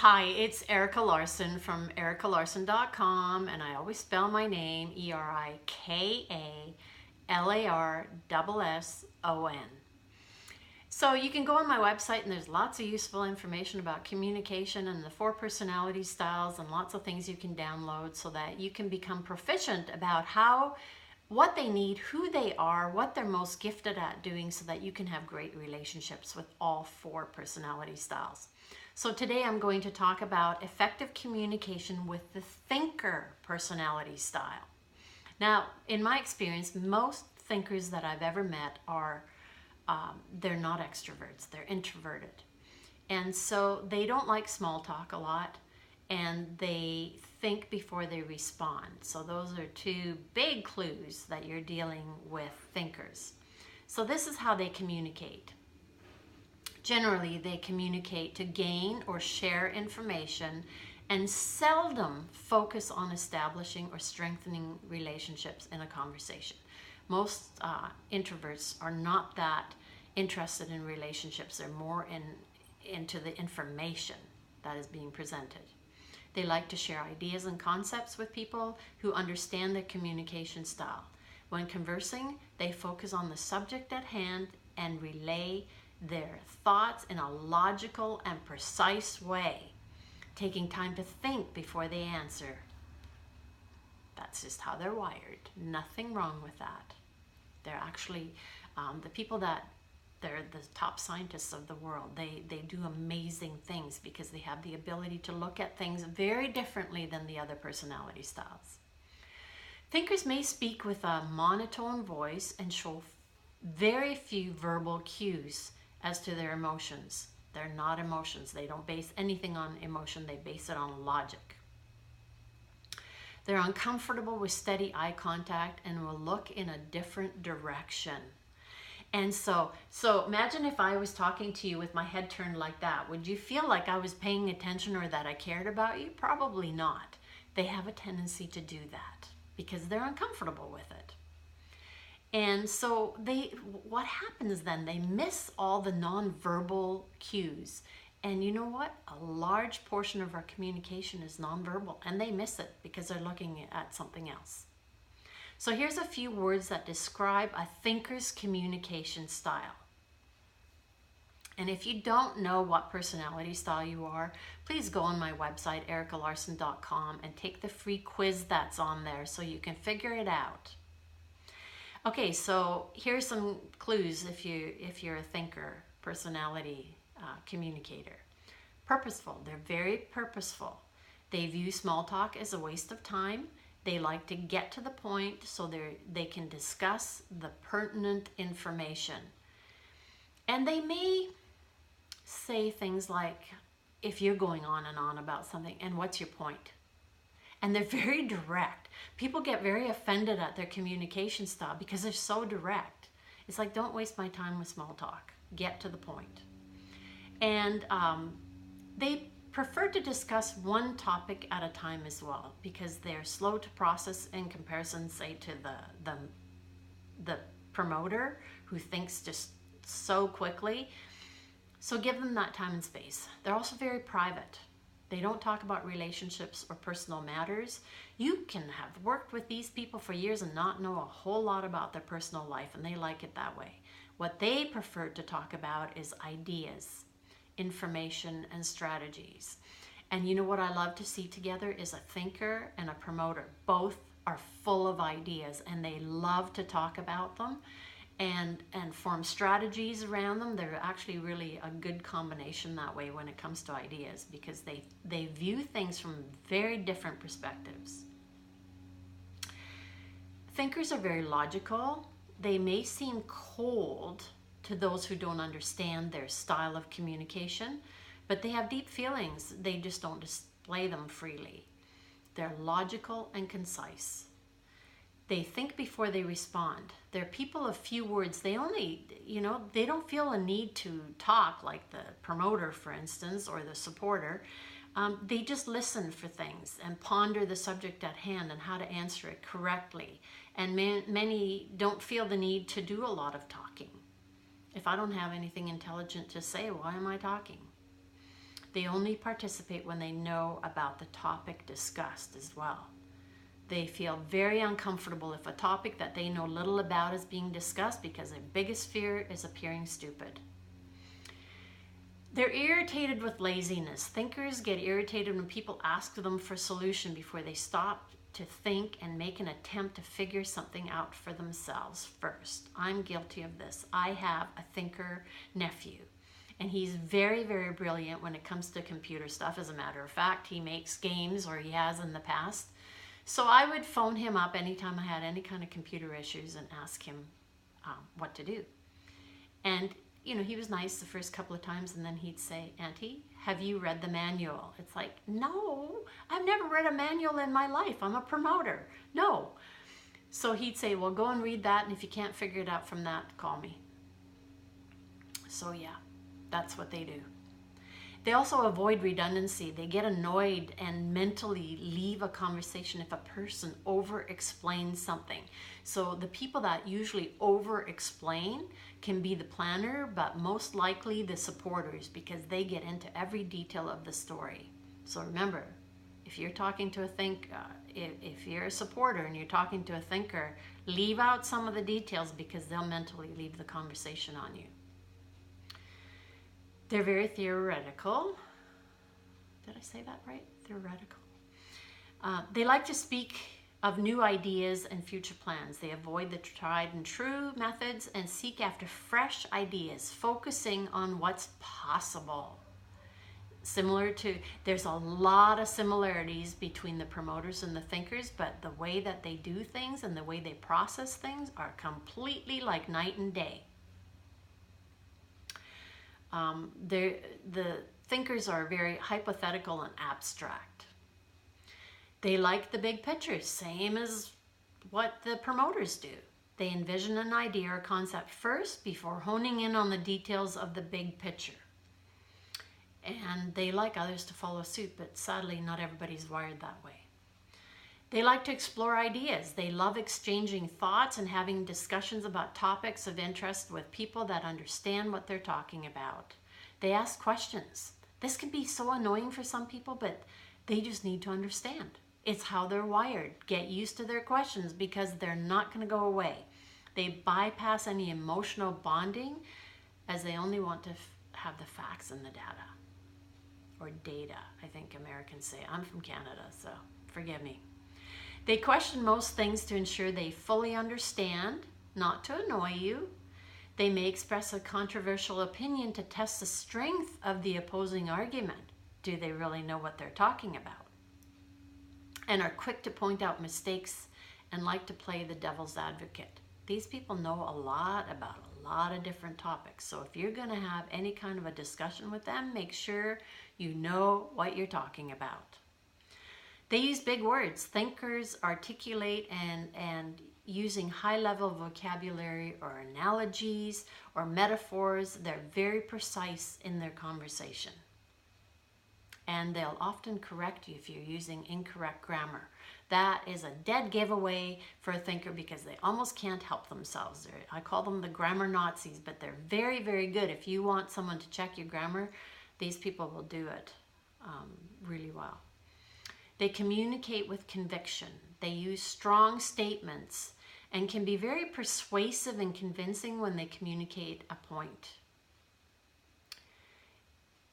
Hi, it's Erica Larson from ericalarson.com, and I always spell my name ErikaLarson. So you can go on my website and there's lots of useful information about communication and the 4 personality styles and lots of things you can download so that you can become proficient about what they need, who they are, what they're most gifted at doing so that you can have great relationships with all 4 personality styles. So today I'm going to talk about effective communication with the thinker personality style. Now, in my experience, most thinkers that I've ever met they're not extroverts, they're introverted. And so they don't like small talk a lot, and they think before they respond. So those are 2 big clues that you're dealing with thinkers. So this is how they communicate. Generally, they communicate to gain or share information and seldom focus on establishing or strengthening relationships in a conversation. Most introverts are not that interested in relationships. They're more into the information that is being presented. They like to share ideas and concepts with people who understand their communication style. When conversing, they focus on the subject at hand and relay their thoughts in a logical and precise way, taking time to think before they answer. That's just how they're wired. Nothing wrong with that. They're actually the people that they're the top scientists of the world. They do amazing things because they have the ability to look at things very differently than the other personality styles. Thinkers may speak with a monotone voice and show very few verbal cues as to their emotions. They're not emotions. They don't base anything on emotion. They base it on logic. They're uncomfortable with steady eye contact and will look in a different direction. And so imagine if I was talking to you with my head turned like that. Would you feel like I was paying attention or that I cared about you? Probably not. They have a tendency to do that because they're uncomfortable with it. And so what happens then? They miss all the nonverbal cues. And you know what? A large portion of our communication is nonverbal, and they miss it because they're looking at something else. So here's a few words that describe a thinker's communication style. And if you don't know what personality style you are, please go on my website, ericalarson.com, and take the free quiz that's on there so you can figure it out. Okay, so here's some clues if you're a thinker, personality communicator. Purposeful. They're very purposeful. They view small talk as a waste of time. They like to get to the point so they can discuss the pertinent information. And they may say things like, if you're going on and on about something, and what's your point? And they're very direct. People get very offended at their communication style because they're so direct. It's like, don't waste my time with small talk. Get to the point. And they prefer to discuss one topic at a time as well because they're slow to process in comparison, say, to the promoter who thinks just so quickly. So give them that time and space. They're also very private. They don't talk about relationships or personal matters. You can have worked with these people for years and not know a whole lot about their personal life, and they like it that way. What they prefer to talk about is ideas, information, and strategies. And you know what I love to see together is a thinker and a promoter. Both are full of ideas, and they love to talk about them and form strategies around them. They're actually really a good combination that way when it comes to ideas because they view things from very different perspectives. Thinkers are very logical. They may seem cold to those who don't understand their style of communication, but they have deep feelings. They just don't display them freely. They're logical and concise. They think before they respond. They're people of few words. They don't feel a need to talk like the promoter, for instance, or the supporter. They just listen for things and ponder the subject at hand and how to answer it correctly. And many don't feel the need to do a lot of talking. If I don't have anything intelligent to say, why am I talking? They only participate when they know about the topic discussed as well. They feel very uncomfortable if a topic that they know little about is being discussed because their biggest fear is appearing stupid. They're irritated with laziness. Thinkers get irritated when people ask them for a solution before they stop to think and make an attempt to figure something out for themselves first. I'm guilty of this. I have a thinker nephew, and he's very, very brilliant when it comes to computer stuff. As a matter of fact, he makes games, or he has in the past. So I would phone him up anytime I had any kind of computer issues and ask him what to do. And he was nice the first couple of times, and then he'd say, Auntie, have you read the manual? It's like, no, I've never read a manual in my life. I'm a promoter. No. So he'd say, well, go and read that, and if you can't figure it out from that, call me. So yeah, that's what they do. They also avoid redundancy. They get annoyed and mentally leave a conversation if a person over-explains something. So the people that usually over-explain can be the planner, but most likely the supporters, because they get into every detail of the story. So remember, if you're talking to if you're a supporter and you're talking to a thinker, leave out some of the details because they'll mentally leave the conversation on you. They're very theoretical. Did I say that right? Theoretical. They like to speak of new ideas and future plans. They avoid the tried and true methods and seek after fresh ideas, focusing on what's possible. There's a lot of similarities between the promoters and the thinkers, but the way that they do things and the way they process things are completely like night and day. The thinkers are very hypothetical and abstract. They like the big picture, same as what the promoters do. They envision an idea or concept first before honing in on the details of the big picture. And they like others to follow suit, but sadly not everybody's wired that way. They like to explore ideas. They love exchanging thoughts and having discussions about topics of interest with people that understand what they're talking about. They ask questions. This can be so annoying for some people, but they just need to understand. It's how they're wired. Get used to their questions because they're not going to go away. They bypass any emotional bonding as they only want to have the facts and the data. Or data, I think Americans say. I'm from Canada, so forgive me. They question most things to ensure they fully understand, not to annoy you. They may express a controversial opinion to test the strength of the opposing argument. Do they really know what they're talking about? And are quick to point out mistakes and like to play the devil's advocate. These people know a lot about a lot of different topics. So if you're going to have any kind of a discussion with them, make sure you know what you're talking about. They use big words. Thinkers articulate and using high-level vocabulary or analogies or metaphors. They're very precise in their conversation. And they'll often correct you if you're using incorrect grammar. That is a dead giveaway for a thinker because they almost can't help themselves. I call them the grammar Nazis, but they're very, very good. If you want someone to check your grammar, these people will do it really well. They communicate with conviction. They use strong statements and can be very persuasive and convincing when they communicate a point.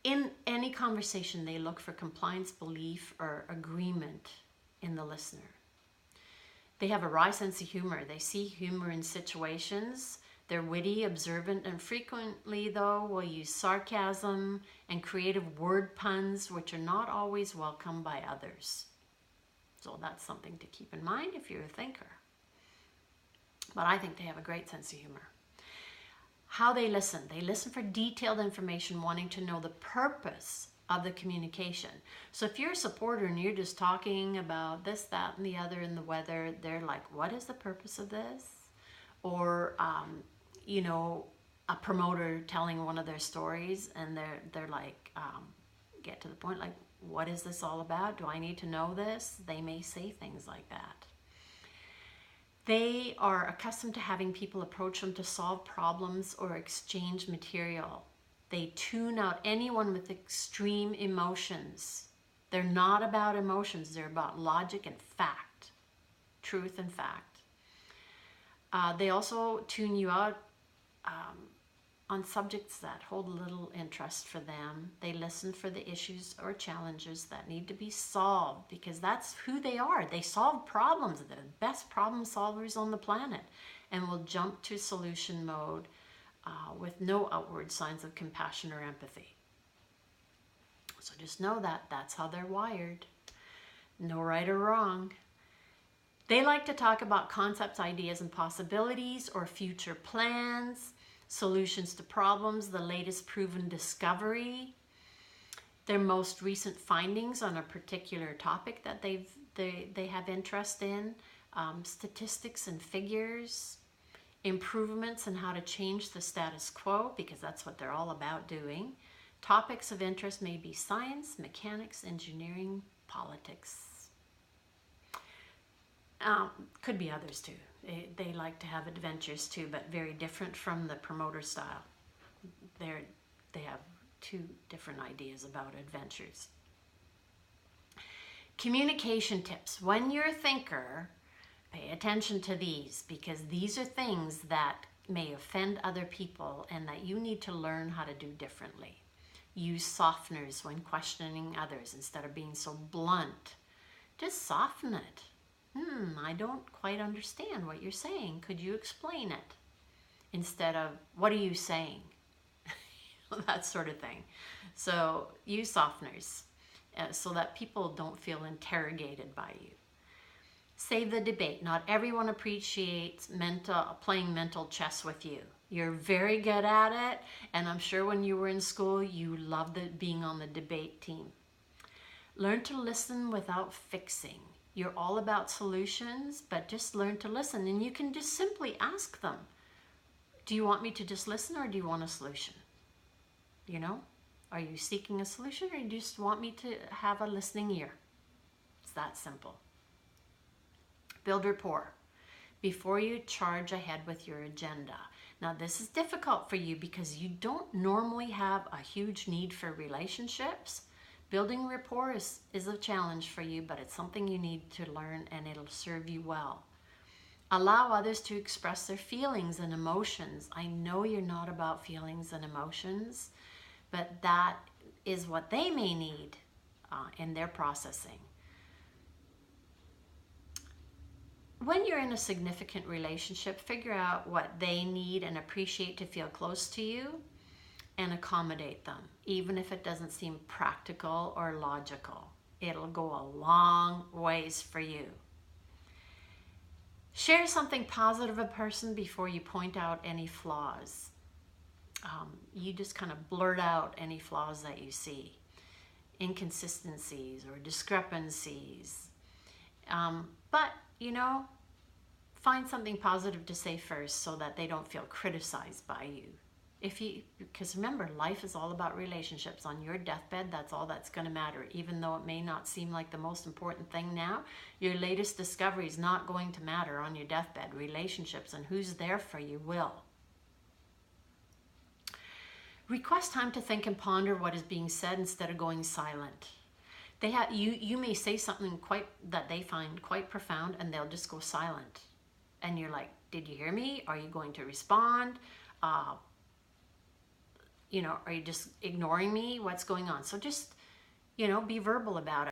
In any conversation, they look for compliance, belief, or agreement in the listener. They have a wry sense of humor. They see humor in situations. They're witty, observant, and frequently, though, will use sarcasm and creative word puns, which are not always welcome by others. So that's something to keep in mind if you're a thinker. But I think they have a great sense of humor. How they listen. They listen for detailed information, wanting to know the purpose of the communication. So if you're a supporter and you're just talking about this, that, and the other in the weather, they're like, what is the purpose of this? Or, a promoter telling one of their stories and they're like, get to the point, like, what is this all about? Do I need to know this? They may say things like that. They are accustomed to having people approach them to solve problems or exchange material. They tune out anyone with extreme emotions. They're not about emotions. They're about logic and fact, truth and fact. They also tune you out on subjects that hold little interest for them. They listen for the issues or challenges that need to be solved because that's who they are. They solve problems. They're the best problem solvers on the planet, and will jump to solution mode with no outward signs of compassion or empathy. So just know that that's how they're wired. No right or wrong. They like to talk about concepts, ideas, and possibilities, or future plans, solutions to problems, the latest proven discovery, their most recent findings on a particular topic that they have interest in, statistics and figures, improvements in how to change the status quo, because that's what they're all about doing. Topics of interest may be science, mechanics, engineering, politics. Could be others too. They like to have adventures too, but very different from the promoter style. They have two different ideas about adventures. Communication tips. When you're a thinker, pay attention to these, because these are things that may offend other people and that you need to learn how to do differently. Use softeners when questioning others instead of being so blunt. Just soften it. I don't quite understand what you're saying. Could you explain it? Instead of, what are you saying? That sort of thing. So use softeners so that people don't feel interrogated by you. Save the debate. Not everyone appreciates playing mental chess with you. You're very good at it, and I'm sure when you were in school, you loved being on the debate team. Learn to listen without fixing. You're all about solutions, but just learn to listen, and you can just simply ask them, do you want me to just listen, or do you want a solution? You know, are you seeking a solution, or do you just want me to have a listening ear? It's that simple. Build rapport before you charge ahead with your agenda. Now, this is difficult for you because you don't normally have a huge need for relationships. Building rapport is a challenge for you, but it's something you need to learn, and it'll serve you well. Allow others to express their feelings and emotions. I know you're not about feelings and emotions, but that is what they may need in their processing. When you're in a significant relationship, figure out what they need and appreciate to feel close to you, and accommodate them, even if it doesn't seem practical or logical. It'll go a long ways for you. Share something positive of a person before you point out any flaws. You just kind of blurt out any flaws that you see, inconsistencies or discrepancies. But, you know, find something positive to say first so that they don't feel criticized by you. Because remember, life is all about relationships. On your deathbed, that's all that's going to matter. Even though it may not seem like the most important thing now, your latest discovery is not going to matter on your deathbed. Relationships and who's there for you will. Request time to think and ponder what is being said instead of going silent. You may say something that they find quite profound, and they'll just go silent. And you're like, did you hear me? Are you going to respond? Are you just ignoring me? What's going on? So just, be verbal about it.